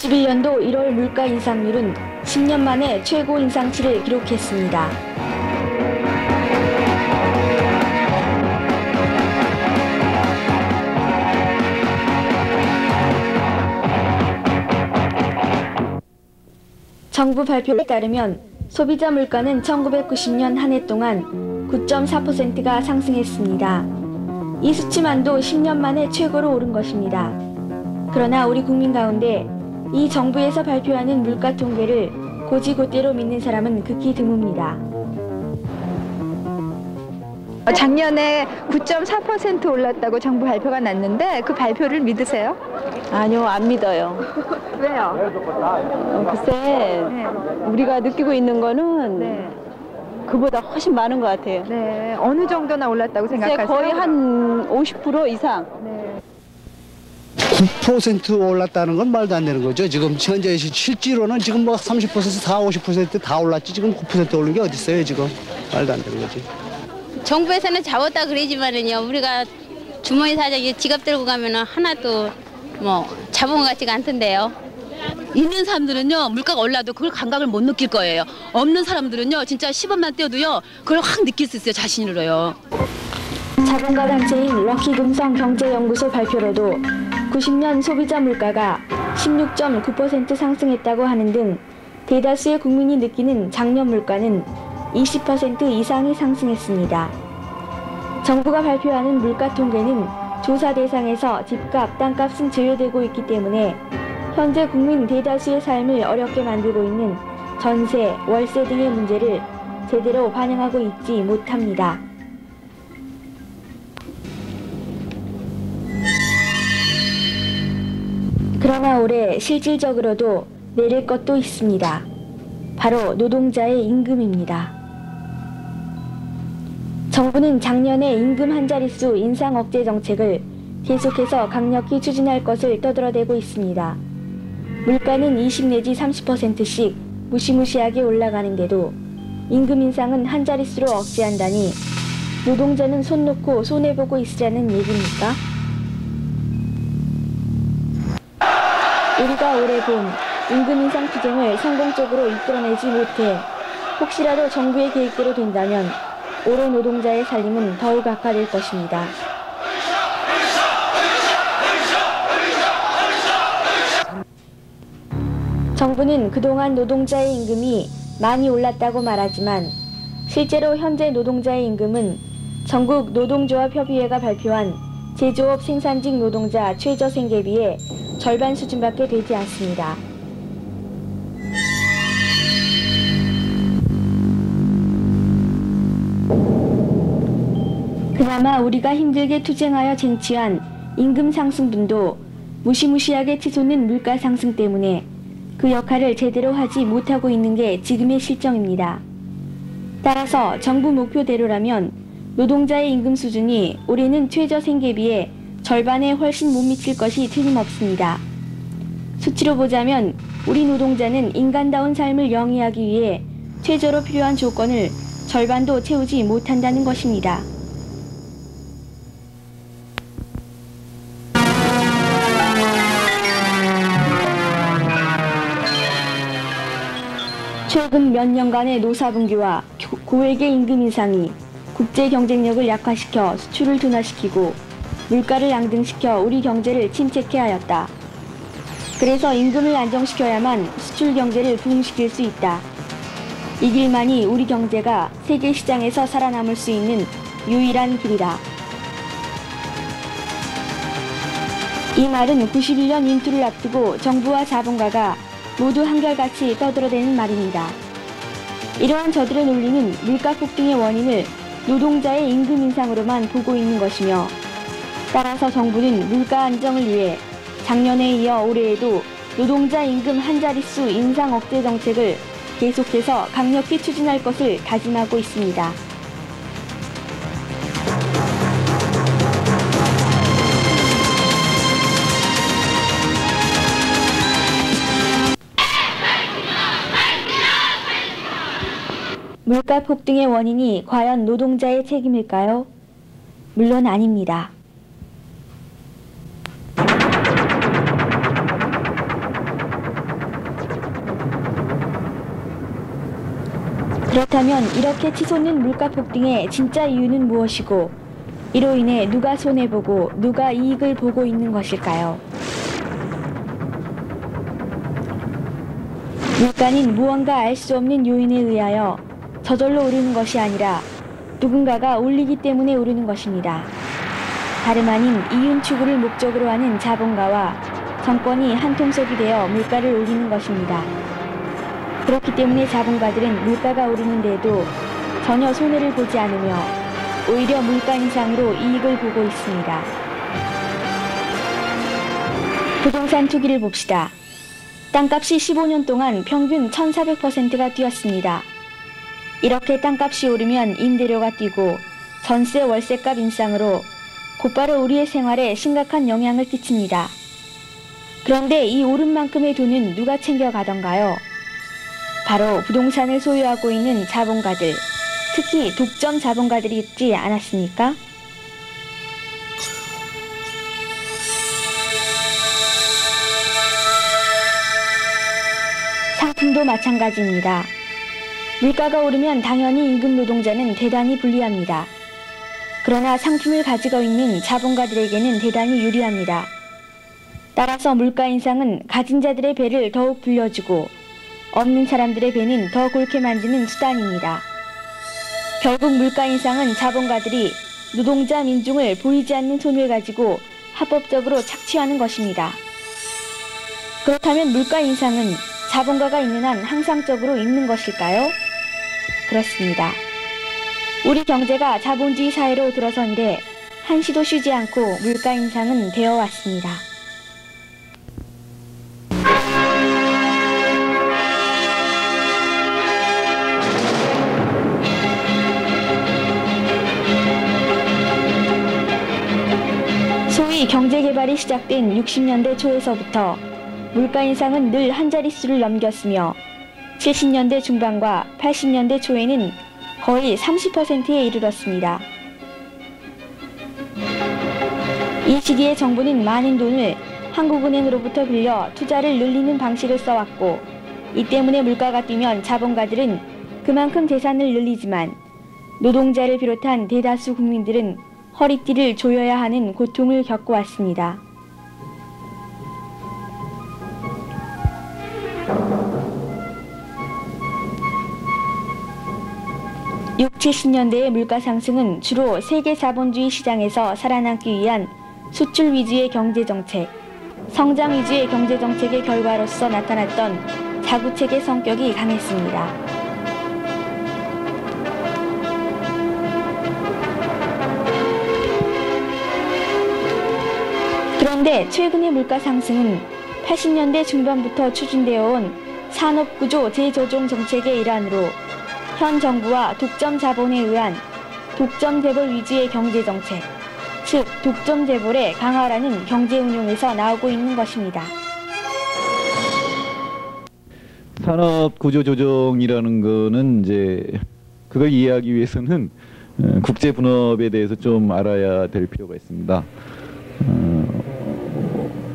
2021년도 1월 물가 인상률은 10년 만에 최고 인상치를 기록했습니다. 정부 발표에 따르면 소비자 물가는 1990년 한 해 동안 9.4%가 상승했습니다. 이 수치만도 10년 만에 최고로 오른 것입니다. 그러나 우리 국민 가운데 이 정부에서 발표하는 물가 통계를 고지고대로 믿는 사람은 극히 드뭅니다. 작년에 9.4% 올랐다고 정부 발표가 났는데 그 발표를 믿으세요? 아니요, 안 믿어요. 왜요? 글쎄, 네. 우리가 느끼고 있는 거는 네. 그보다 훨씬 많은 것 같아요. 네. 어느 정도나 올랐다고 글쎄, 생각하세요? 거의 한 50% 이상. 네. 9% 올랐다는 건 말도 안 되는 거죠. 지금 현재 실제로는 지금 뭐 30%, 40, 50% 다 올랐지 지금 9% 오른 게 어디 있어요 지금. 말도 안 되는 거지. 정부에서는 잡았다 그러지만은요, 우리가 주머니 사정에 지갑 들고 가면은 하나도 뭐 잡은 것 같지가 않던데요. 있는 사람들은요, 물가가 올라도 그걸 감각을 못 느낄 거예요. 없는 사람들은요, 진짜 10원만 떼어도요, 그걸 확 느낄 수 있어요, 자신으로요. 자본가 단체인 럭키금성 경제연구소 발표로도 90년 소비자 물가가 16.9% 상승했다고 하는 등 대다수의 국민이 느끼는 작년 물가는 20% 이상이 상승했습니다. 정부가 발표하는 물가 통계는 조사 대상에서 집값, 땅값은 제외되고 있기 때문에 현재 국민 대다수의 삶을 어렵게 만들고 있는 전세, 월세 등의 문제를 제대로 반영하고 있지 못합니다. 그러나 올해 실질적으로도 내릴 것도 있습니다. 바로 노동자의 임금입니다. 정부는 작년에 임금 한 자릿수 인상 억제 정책을 계속해서 강력히 추진할 것을 떠들어대고 있습니다. 물가는 20 내지 30%씩 무시무시하게 올라가는데도 임금 인상은 한 자릿수로 억제한다니 노동자는 손 놓고 손해보고 있으라는 얘기입니까? 우리가 올해 본 임금 인상 투쟁을 성공적으로 이끌어내지 못해 혹시라도 정부의 계획대로 된다면 올해 노동자의 살림은 더욱 악화될 것입니다. 정부는 그동안 노동자의 임금이 많이 올랐다고 말하지만 실제로 현재 노동자의 임금은 전국 노동조합협의회가 발표한 제조업 생산직 노동자 최저생계비의 절반 수준밖에 되지 않습니다. 그나마 우리가 힘들게 투쟁하여 쟁취한 임금 상승분도 무시무시하게 치솟는 물가 상승 때문에 그 역할을 제대로 하지 못하고 있는 게 지금의 실정입니다. 따라서 정부 목표대로라면 노동자의 임금 수준이 올해는 최저생계비의 절반에 훨씬 못 미칠 것이 틀림없습니다. 수치로 보자면 우리 노동자는 인간다운 삶을 영위하기 위해 최저로 필요한 조건을 절반도 채우지 못한다는 것입니다. 최근 몇 년간의 노사분규와 고액의 임금 인상이 국제 경쟁력을 약화시켜 수출을 둔화시키고 물가를 앙등시켜 우리 경제를 침체케 하였다. 그래서 임금을 안정시켜야만 수출 경제를 부흥시킬 수 있다. 이 길만이 우리 경제가 세계 시장에서 살아남을 수 있는 유일한 길이다. 이 말은 91년 인투를 앞두고 정부와 자본가가 모두 한결같이 떠들어대는 말입니다. 이러한 저들의 논리는 물가 폭등의 원인을 노동자의 임금 인상으로만 보고 있는 것이며 따라서 정부는 물가 안정을 위해 작년에 이어 올해에도 노동자 임금 한 자릿수 인상 억제 정책을 계속해서 강력히 추진할 것을 다짐하고 있습니다. 물가 폭등의 원인이 과연 노동자의 책임일까요? 물론 아닙니다. 그렇다면 이렇게 치솟는 물가 폭등의 진짜 이유는 무엇이고 이로 인해 누가 손해보고 누가 이익을 보고 있는 것일까요? 물가는 무언가 알 수 없는 요인에 의하여 저절로 오르는 것이 아니라 누군가가 올리기 때문에 오르는 것입니다. 다름 아닌 이윤 추구를 목적으로 하는 자본가와 정권이 한 통속이 되어 물가를 올리는 것입니다. 그렇기 때문에 자본가들은 물가가 오르는데도 전혀 손해를 보지 않으며 오히려 물가 인상으로 이익을 보고 있습니다. 부동산 투기를 봅시다. 땅값이 15년 동안 평균 1400%가 뛰었습니다. 이렇게 땅값이 오르면 임대료가 뛰고 전세 월세값 인상으로 곧바로 우리의 생활에 심각한 영향을 끼칩니다. 그런데 이 오른 만큼의 돈은 누가 챙겨가던가요? 바로 부동산을 소유하고 있는 자본가들, 특히 독점 자본가들이 있지 않았습니까? 상품도 마찬가지입니다. 물가가 오르면 당연히 임금 노동자는 대단히 불리합니다. 그러나 상품을 가지고 있는 자본가들에게는 대단히 유리합니다. 따라서 물가 인상은 가진 자들의 배를 더욱 불려주고 없는 사람들의 배는 더 곪게 만드는 수단입니다. 결국 물가 인상은 자본가들이 노동자 민중을 보이지 않는 손을 가지고 합법적으로 착취하는 것입니다. 그렇다면 물가 인상은 자본가가 있는 한 항상적으로 있는 것일까요? 그렇습니다. 우리 경제가 자본주의 사회로 들어선 이래 한시도 쉬지 않고 물가 인상은 되어 왔습니다. 소위 경제개발이 시작된 60년대 초에서부터 물가 인상은 늘 한 자릿수를 넘겼으며 70년대 중반과 80년대 초에는 거의 30%에 이르렀습니다. 이 시기에 정부는 많은 돈을 한국은행으로부터 빌려 투자를 늘리는 방식을 써왔고 이 때문에 물가가 뛰면 자본가들은 그만큼 재산을 늘리지만 노동자를 비롯한 대다수 국민들은 허리띠를 조여야 하는 고통을 겪어왔습니다. 60, 70년대의 물가 상승은 주로 세계 자본주의 시장에서 살아남기 위한 수출 위주의 경제정책, 성장 위주의 경제정책의 결과로서 나타났던 자구책의 성격이 강했습니다. 그런데 최근의 물가 상승은 80년대 중반부터 추진되어 온 산업구조 재조정 정책의 일환으로 현 정부와 독점 자본에 의한 독점 재벌 위주의 경제정책, 즉 독점 재벌의 강화라는 경제 운용에서 나오고 있는 것입니다. 산업 구조 조정이라는 거는 이제 그걸 이해하기 위해서는 국제 분업에 대해서 좀 알아야 될 필요가 있습니다.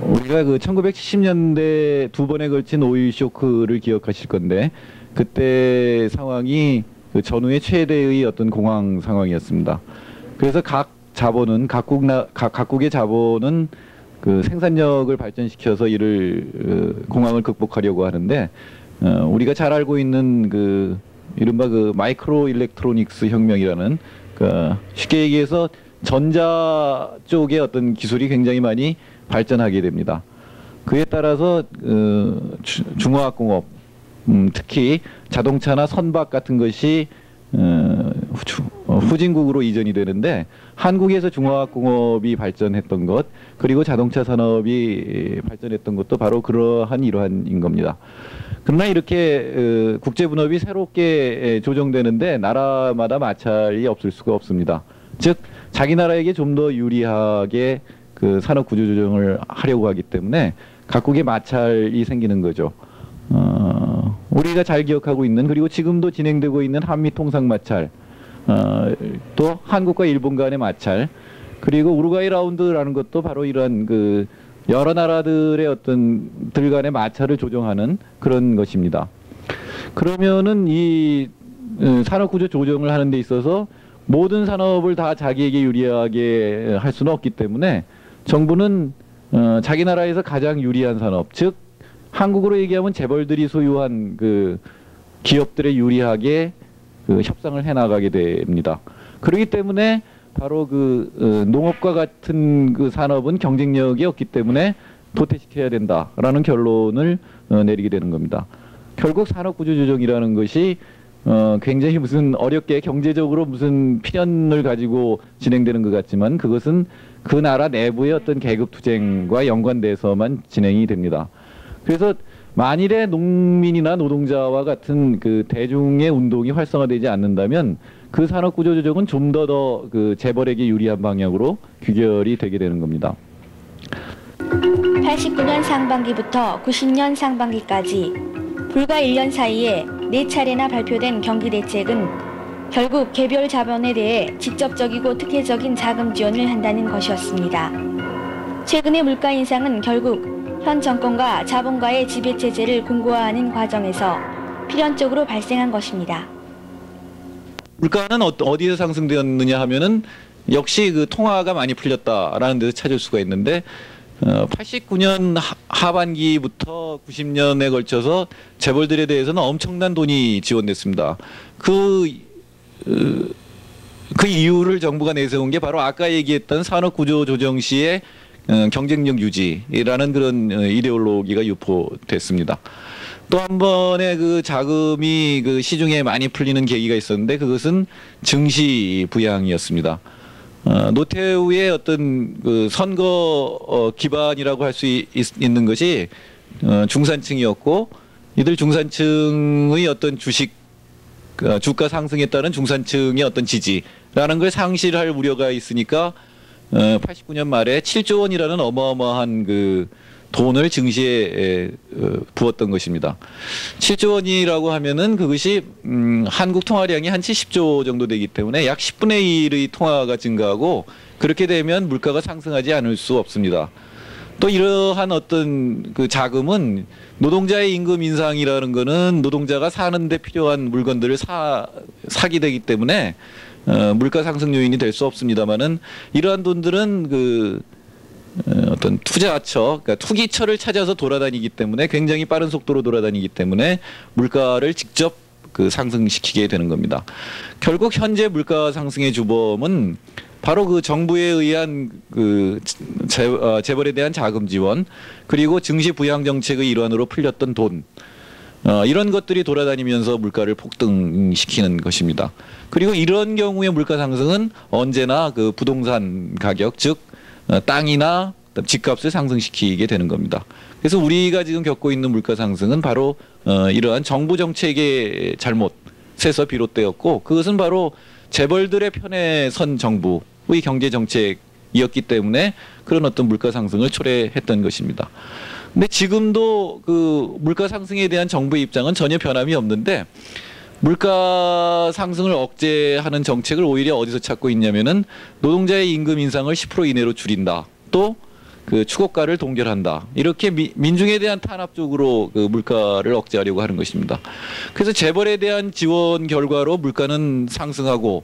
우리가 그 1970년대 두 번에 걸친 오일 쇼크를 기억하실 건데 그때 상황이 그 전후의 최대의 어떤 공황 상황이었습니다. 그래서 각 자본은 각국의 자본은 그 생산력을 발전시켜서 이를 공황을 극복하려고 하는데 우리가 잘 알고 있는 그 이른바 그 마이크로 일렉트로닉스 혁명이라는 그 쉽게 얘기해서 전자 쪽의 어떤 기술이 굉장히 많이 발전하게 됩니다. 그에 따라서 중화학공업 특히 자동차나 선박 같은 것이 후진국으로 이전이 되는데 한국에서 중화학공업이 발전했던 것 그리고 자동차 산업이 발전했던 것도 바로 그러한 일환인 겁니다. 그러나 이렇게 국제분업이 새롭게 조정되는데 나라마다 마찰이 없을 수가 없습니다. 즉 자기 나라에게 좀 더 유리하게 그 산업 구조 조정을 하려고 하기 때문에 각국의 마찰이 생기는 거죠. 우리가 잘 기억하고 있는 그리고 지금도 진행되고 있는 한미 통상 마찰, 또 한국과 일본 간의 마찰, 그리고 우루과이 라운드라는 것도 바로 이러한 그 여러 나라들의 어떤 들 간의 마찰을 조정하는 그런 것입니다. 그러면은 이 산업구조 조정을 하는 데 있어서 모든 산업을 다 자기에게 유리하게 할 수는 없기 때문에 정부는 자기 나라에서 가장 유리한 산업, 즉 한국으로 얘기하면 재벌들이 소유한 그 기업들에 유리하게 그 협상을 해나가게 됩니다. 그렇기 때문에 바로 그 농업과 같은 그 산업은 경쟁력이 없기 때문에 도태시켜야 된다라는 결론을 내리게 되는 겁니다. 결국 산업구조조정이라는 것이 굉장히 무슨 어렵게 경제적으로 무슨 필연을 가지고 진행되는 것 같지만 그것은 그 나라 내부의 어떤 계급투쟁과 연관돼서만 진행이 됩니다. 그래서 만일에 농민이나 노동자와 같은 그 대중의 운동이 활성화되지 않는다면 그 산업구조조정은 좀 더 그 재벌에게 유리한 방향으로 귀결이 되게 되는 겁니다. 89년 상반기부터 90년 상반기까지 불과 1년 사이에 4차례나 발표된 경기 대책은 결국 개별 자본에 대해 직접적이고 특혜적인 자금 지원을 한다는 것이었습니다. 최근의 물가 인상은 결국 현 정권과 자본가의 지배체제를 공고화하는 과정에서 필연적으로 발생한 것입니다. 물가는 어디서 상승되었느냐 하면은 역시 그 통화가 많이 풀렸다라는 데서 찾을 수가 있는데 89년 하반기부터 90년에 걸쳐서 재벌들에 대해서는 엄청난 돈이 지원됐습니다. 그 이유를 정부가 내세운 게 바로 아까 얘기했던 산업구조조정 시의 경쟁력 유지라는 그런 이데올로기가 유포됐습니다. 또 한 번의 그 자금이 그 시중에 많이 풀리는 계기가 있었는데 그것은 증시 부양이었습니다. 노태우의 어떤 그 선거 기반이라고 할 수 있는 것이 중산층이었고 이들 중산층의 어떤 주가 상승에 따른 중산층의 어떤 지지라는 걸 상실할 우려가 있으니까 89년 말에 7조 원이라는 어마어마한 그 돈을 증시에 부었던 것입니다. 7조 원이라고 하면은 그것이 한국 통화량이 한 70조 정도 되기 때문에 약 10분의 1의 통화가 증가하고 그렇게 되면 물가가 상승하지 않을 수 없습니다. 또 이러한 어떤 그 자금은 노동자의 임금 인상이라는 거는 노동자가 사는데 필요한 물건들을 사게 되기 때문에 물가 상승 요인이 될 수 없습니다만은 이러한 돈들은 그 어떤 투자처, 그러니까 투기처를 찾아서 돌아다니기 때문에 굉장히 빠른 속도로 돌아다니기 때문에 물가를 직접 그 상승시키게 되는 겁니다. 결국 현재 물가 상승의 주범은 바로 그 정부에 의한 그 재벌에 대한 자금 지원 그리고 증시 부양 정책의 일환으로 풀렸던 돈 이런 것들이 돌아다니면서 물가를 폭등시키는 것입니다. 그리고 이런 경우의 물가 상승은 언제나 그 부동산 가격 즉 땅이나 집값을 상승시키게 되는 겁니다. 그래서 우리가 지금 겪고 있는 물가 상승은 바로 이러한 정부 정책의 잘못에서 비롯되었고 그것은 바로 재벌들의 편에 선 정부의 경제 정책이었기 때문에 그런 어떤 물가 상승을 초래했던 것입니다. 근데 지금도 그 물가 상승에 대한 정부의 입장은 전혀 변함이 없는데 물가 상승을 억제하는 정책을 오히려 어디서 찾고 있냐면은 노동자의 임금 인상을 10% 이내로 줄인다. 또 그 추고가를 동결한다. 이렇게 민중에 대한 탄압 쪽으로 그 물가를 억제하려고 하는 것입니다. 그래서 재벌에 대한 지원 결과로 물가는 상승하고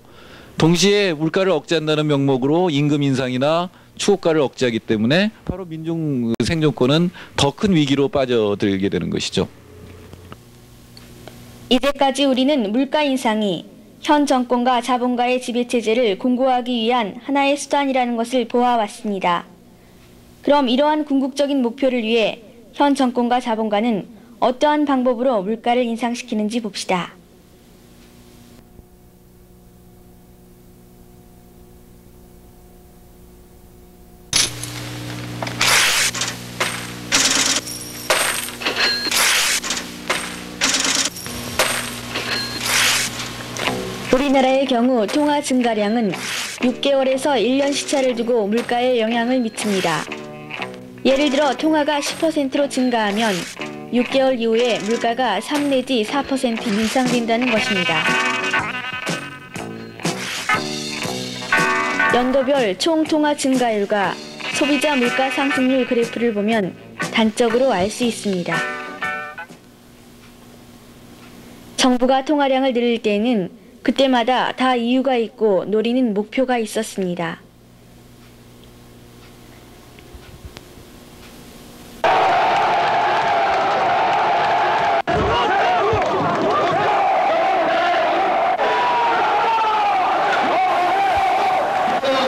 동시에 물가를 억제한다는 명목으로 임금 인상이나 추고가를 억제하기 때문에 바로 민중 생존권은 더 큰 위기로 빠져들게 되는 것이죠. 이제까지 우리는 물가 인상이 현 정권과 자본가의 지배체제를 공고하기 위한 하나의 수단이라는 것을 보아왔습니다. 그럼 이러한 궁극적인 목표를 위해 현 정권과 자본가는 어떠한 방법으로 물가를 인상시키는지 봅시다. 우리나라의 경우 통화 증가량은 6개월에서 1년 시차를 두고 물가에 영향을 미칩니다. 예를 들어 통화가 10%로 증가하면 6개월 이후에 물가가 3 내지 4% 인상된다는 것입니다. 연도별 총 통화 증가율과 소비자 물가 상승률 그래프를 보면 단적으로 알 수 있습니다. 정부가 통화량을 늘릴 때에는 그때마다 다 이유가 있고 노리는 목표가 있었습니다.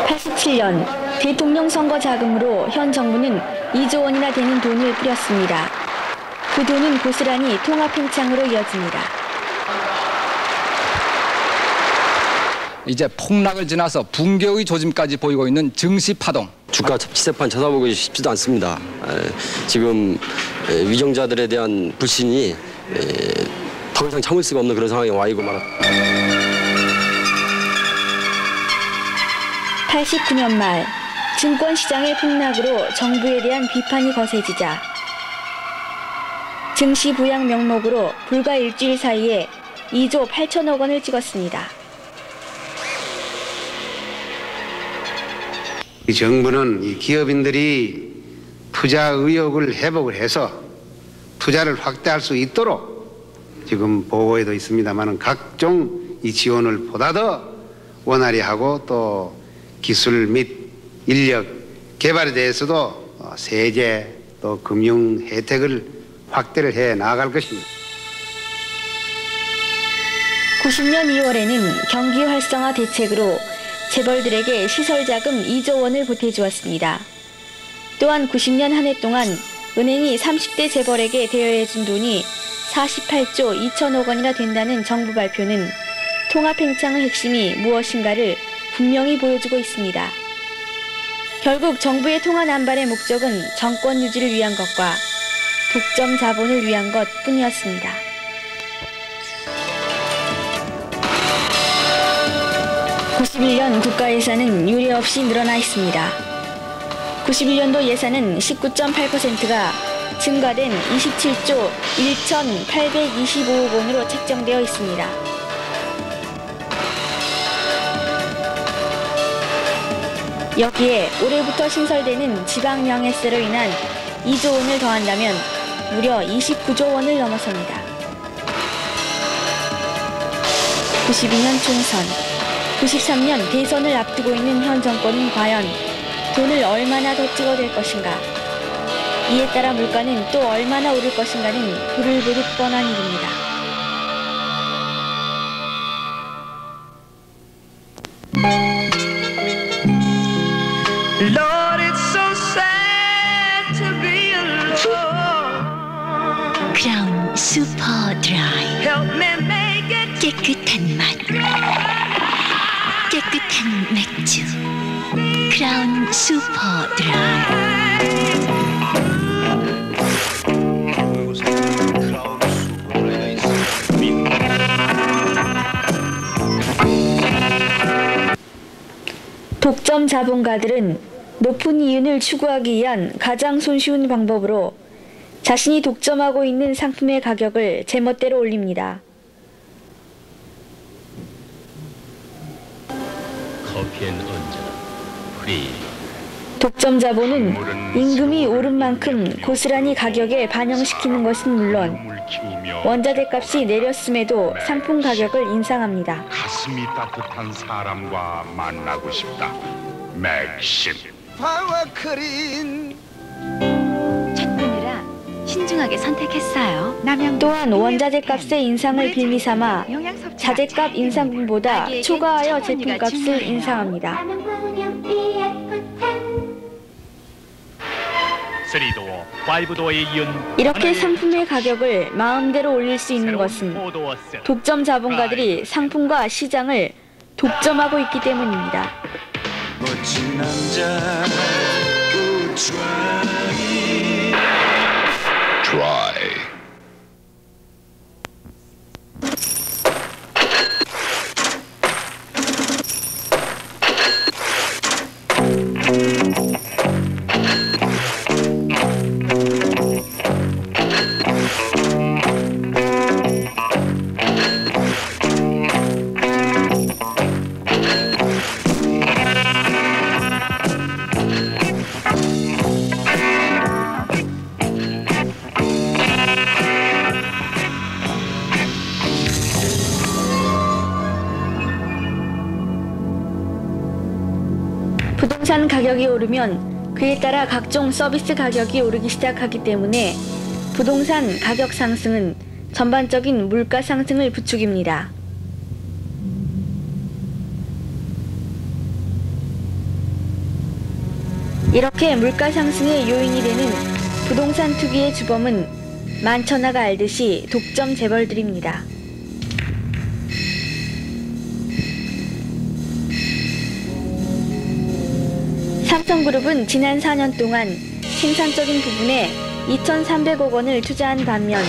(87년) 대통령 선거 자금으로 현 정부는 2조 원이나 되는 돈을 뿌렸습니다. 그 돈은 고스란히 통합 팽창으로 이어집니다. 이제 폭락을 지나서 붕괴의 조짐까지 보이고 있는 증시 파동. 주가 시세판 쳐다보기 쉽지도 않습니다. 지금 위정자들에 대한 불신이 더 이상 참을 수가 없는 그런 상황에 와 있고 말았습니다. 89년 말 증권시장의 폭락으로 정부에 대한 비판이 거세지자 증시 부양 명목으로 불과 일주일 사이에 2조 8천억 원을 찍었습니다. 이 정부는 이 기업인들이 투자 의욕을 회복을 해서 투자를 확대할 수 있도록 지금 보고에도 있습니다만 각종 이 지원을 보다 더 원활히 하고 또 기술 및 인력 개발에 대해서도 세제 또 금융 혜택을 확대를 해 나아갈 것입니다. 90년 2월에는 경기 활성화 대책으로 재벌들에게 시설자금 2조 원을 보태주었습니다. 또한 90년 한 해 동안 은행이 30대 재벌에게 대여해준 돈이 48조 2천억 원이나 된다는 정부 발표는 통합 팽창의 핵심이 무엇인가를 분명히 보여주고 있습니다. 결국 정부의 통화 남발의 목적은 정권 유지를 위한 것과 독점 자본을 위한 것뿐이었습니다. (91년) 국가 예산은 유례 없이 늘어나 있습니다. 91년도 예산은 19.8%가 증가된 27조 1,825억 원으로 책정되어 있습니다. 여기에 올해부터 신설되는 지방명예세로 인한 2조 원을 더한다면 무려 29조 원을 넘어섭니다. 92년 총선, 93년 대선을 앞두고 있는 현 정권은 과연 돈을 얼마나 더 찍어댈 것인가? 이에 따라 물가는 또 얼마나 오를 것인가는 불을 보듯 뻔한 일입니다. Lord, it's so sad to be alone. 크라운 슈퍼 드라이. Help me make it. 깨끗한 맛. 깨끗한 맥주. 크라운 슈퍼 드라이. 독점 자본가들은 높은 이윤을 추구하기 위한 가장 손쉬운 방법으로 자신이 독점하고 있는 상품의 가격을 제멋대로 올립니다. 커피엔 언제나 프리. 독점 자본은 임금이 오른 만큼 고스란히 가격에 반영시키는 것은 물론 원자재 값이 내렸음에도 상품 가격을 인상합니다. 가슴이 따뜻한 사람과 만나고 싶다. 맥심. 첫 번이라 신중하게 선택했어요. 또한 원자재 값의 인상을 빌미삼아 자재값 인상분보다 초과하여 제품값을 인상합니다. 이렇게 상품의 가격을 마음대로 올릴 수 있는 것은 독점 자본가들이 상품과 시장을 독점하고 있기 때문입니다. 멋진 남자 Try. 부동산 가격이 오르면 그에 따라 각종 서비스 가격이 오르기 시작하기 때문에 부동산 가격 상승은 전반적인 물가 상승을 부추깁니다. 이렇게 물가 상승의 요인이 되는 부동산 투기의 주범은 만천하가 알듯이 독점 재벌들입니다. 삼성그룹은 지난 4년 동안 생산적인 부분에 2,300억 원을 투자한 반면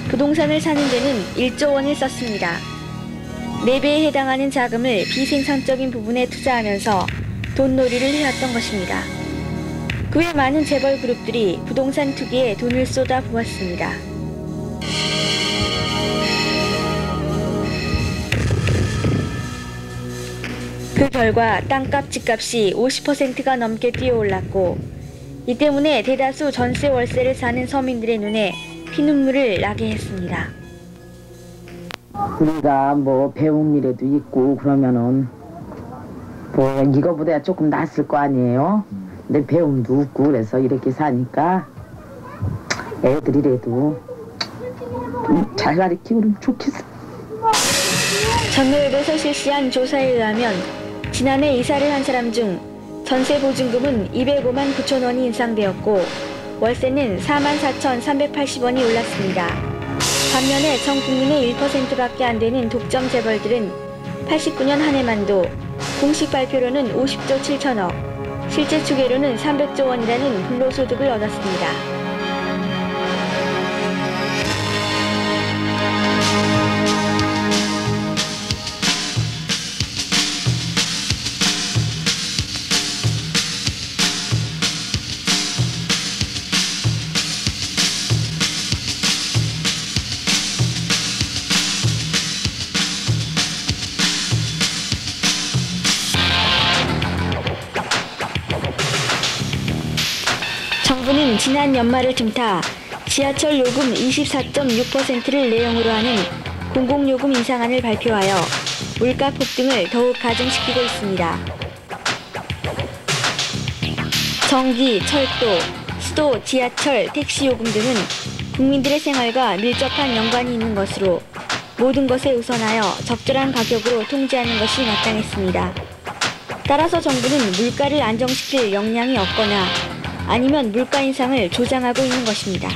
부동산을 사는 데는 1조 원을 썼습니다. 4배에 해당하는 자금을 비생산적인 부분에 투자하면서 돈놀이를 해왔던 것입니다. 그 외 많은 재벌 그룹들이 부동산 투기에 돈을 쏟아 부었습니다. 그 결과 땅값, 집값이 50%가 넘게 뛰어올랐고 이 때문에 대다수 전세 월세를 사는 서민들의 눈에 피눈물을 나게 했습니다. 우리가 뭐 배운 일에도 있고 그러면은 뭐 이거보다 조금 낫을 거 아니에요? 근데 배움도 없고 그래서 이렇게 사니까 애들이라도 좀 잘 가르치고 좋겠어. 전매업에서 실시한 조사에 의하면 지난해 이사를 한 사람 중 전세 보증금은 205만 9천 원이 인상되었고 월세는 44,380원이 올랐습니다. 반면에 전 국민의 1%밖에 안 되는 독점 재벌들은 89년 한 해만도 공식 발표로는 50조 7천억, 실제 추계로는 300조 원이라는 불로소득을 얻었습니다. 정부는 지난 연말을 틈타 지하철 요금 24.6%를 내용으로 하는 공공요금 인상안을 발표하여 물가 폭등을 더욱 가중시키고 있습니다. 전기, 철도, 수도, 지하철, 택시 요금 등은 국민들의 생활과 밀접한 연관이 있는 것으로 모든 것에 우선하여 적절한 가격으로 통제하는 것이 마땅했습니다. 따라서 정부는 물가를 안정시킬 역량이 없거나 아니면 물가 인상을 조장하고 있는 것입니다.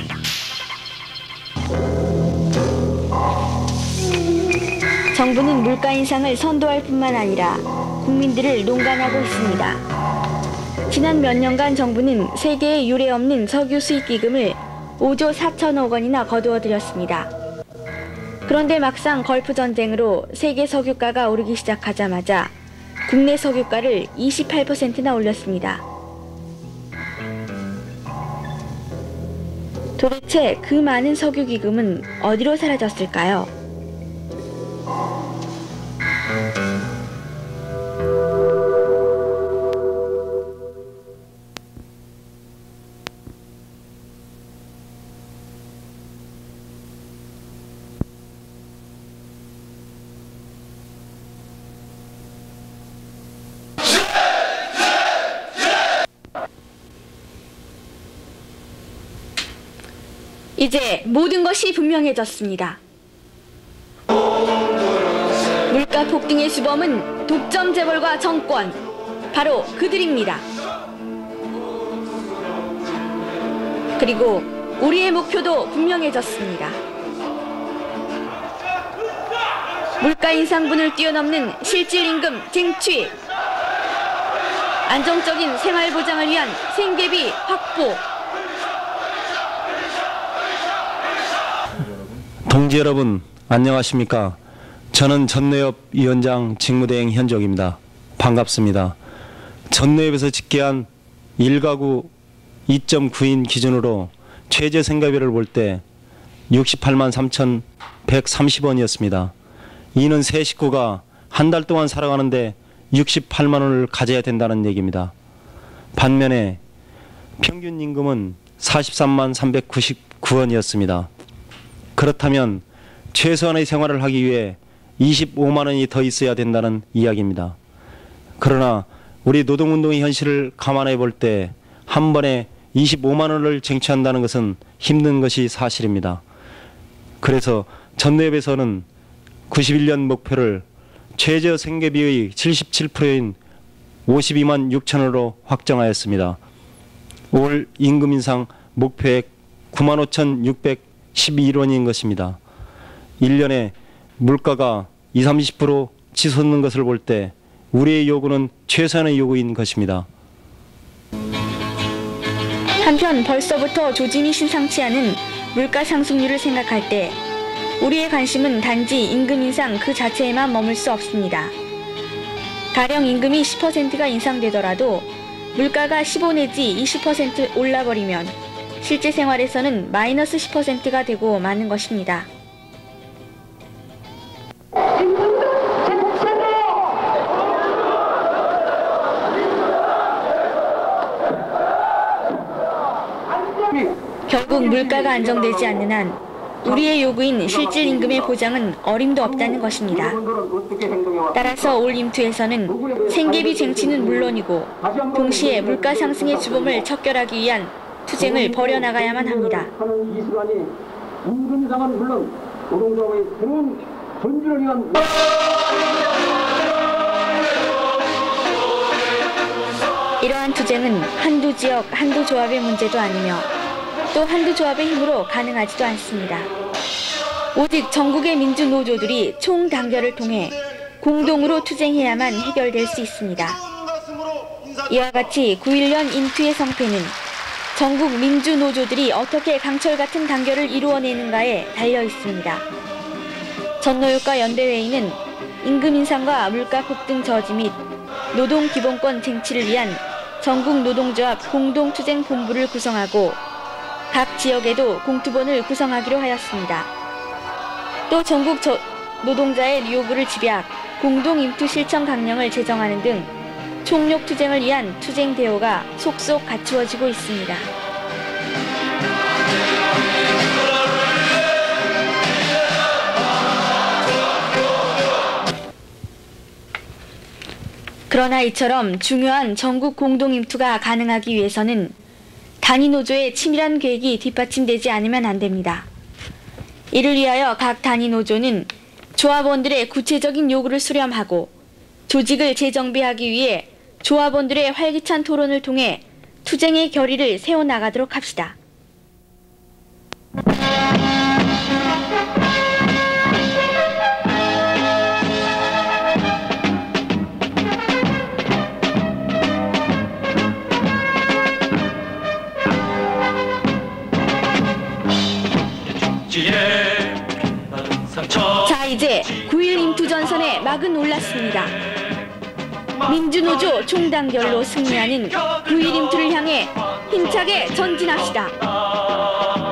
정부는 물가 인상을 선도할 뿐만 아니라 국민들을 농간하고 있습니다. 지난 몇 년간 정부는 세계에 유례 없는 석유 수입 기금을 5조 4천억 원이나 거두어들였습니다. 그런데 막상 걸프 전쟁으로 세계 석유가가 오르기 시작하자마자 국내 석유가를 28%나 올렸습니다. 도대체 그 많은 석유 기금은 어디로 사라졌을까요? 이제 모든 것이 분명해졌습니다. 물가 폭등의 주범은 독점 재벌과 정권, 바로 그들입니다. 그리고 우리의 목표도 분명해졌습니다. 물가 인상분을 뛰어넘는 실질임금 쟁취, 안정적인 생활보장을 위한 생계비 확보, 동지 여러분 안녕하십니까. 저는 전내협 위원장 직무대행 현종입니다. 반갑습니다. 전내협에서 집계한 1가구 2.9인 기준으로 최저 생활비를 볼 때 68만 3,130원이었습니다. 이는 세 식구가 한 달 동안 살아가는데 68만 원을 가져야 된다는 얘기입니다. 반면에 평균 임금은 43만 399원이었습니다. 그렇다면 최소한의 생활을 하기 위해 25만 원이 더 있어야 된다는 이야기입니다. 그러나 우리 노동운동의 현실을 감안해 볼 때 한 번에 25만 원을 쟁취한다는 것은 힘든 것이 사실입니다. 그래서 전노협에서는 91년 목표를 최저 생계비의 77%인 52만 6천원으로 확정하였습니다. 올 임금 인상 목표액 95,611원인 것입니다. 1년에 물가가 20-30% 치솟는 것을 볼 때 우리의 요구는 최소한의 요구인 것입니다. 한편 벌써부터 조짐이 심상치 않은 물가 상승률을 생각할 때 우리의 관심은 단지 임금 인상 그 자체에만 머물 수 없습니다. 가령 임금이 10%가 인상되더라도 물가가 15 내지 20% 올라버리면 실제 생활에서는 마이너스 10%가 되고 마는 것입니다. 결국 물가가 안정되지 않는 한 우리의 요구인 실질 임금의 보장은 어림도 없다는 것입니다. 따라서 올 임투에서는 생계비 쟁취는 물론이고 동시에 물가 상승의 주범을 척결하기 위한 투쟁을 벌여나가야만 합니다. 임금 인상은 물론 노동조합의 새로운 전진을 위한 이러한 투쟁은 한두 지역, 한두 조합의 문제도 아니며 또 한두 조합의 힘으로 가능하지도 않습니다. 오직 전국의 민주노조들이 총단결을 통해 공동으로 투쟁해야만 해결될 수 있습니다. 이와 같이 9.1년 임투의 성패는 전국 민주노조들이 어떻게 강철 같은 단결을 이루어내는가에 달려 있습니다. 전노협과 연대회의는 임금 인상과 물가 폭등 저지 및 노동 기본권 쟁취를 위한 전국 노동조합 공동투쟁본부를 구성하고 각 지역에도 공투본을 구성하기로 하였습니다. 또 전국 노동자의 요구를 집약, 공동임투 실천 강령을 제정하는 등 총력 투쟁을 위한 투쟁 대오가 속속 갖추어지고 있습니다. 그러나 이처럼 중요한 전국 공동임투가 가능하기 위해서는 단위노조의 치밀한 계획이 뒷받침되지 않으면 안 됩니다. 이를 위하여 각 단위노조는 조합원들의 구체적인 요구를 수렴하고 조직을 재정비하기 위해 조합원들의 활기찬 토론을 통해 투쟁의 결의를 세워나가도록 합시다. 자, 이제 9.1 임투전선의 막은 올랐습니다. 민주노조 총단결로 승리하는 9.1 임투를 향해 힘차게 전진합시다.